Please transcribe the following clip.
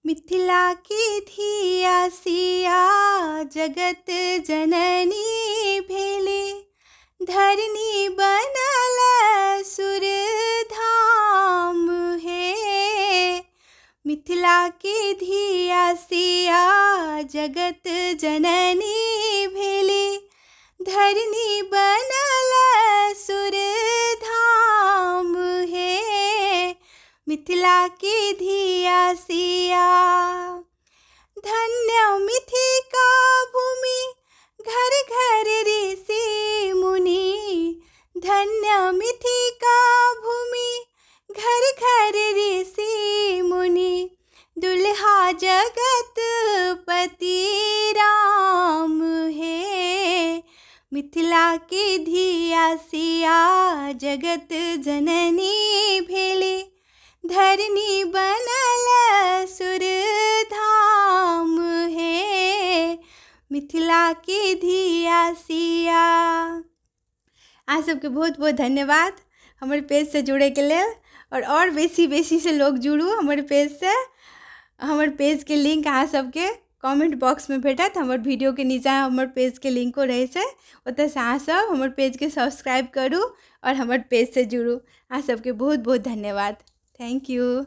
मिथिला की धिया सिया जगत जननी भेले, धरनी बनल सुर धाम हे। मिथिला की धिया सिया जगत जननी भेले, धरनी बनल सुर धाम हे। मिथिला की धिया सिया धन्य मिथिका भूमि, घर घर ऋषि मुनि। धन्य मिथिका भूमि, घर घर ऋषि मुनि। दुल्हा जगत पति राम हे। मिथिला की धिया सिया जगत जननी भेले, धरनी बनल सुर धाम हे। मिथिला की धिया सिया। आप सबके बहुत बहुत धन्यवाद हमर पेज से जुड़े के लेल, और बेसी से लोग जुड़ू हमर पेज से। हमर पेज के लिंक अहाँ सबके कमेंट बॉक्स में भेटत। हमर वीडियो के नीचा हमर पेज के लिंको रहे से, ओतऽ से अहाँ सब हमर पेज के सब्सक्राइब करू और हमर पेज से जुड़ू। अहाँ सबके बहुत बहुत धन्यवाद। Thank you.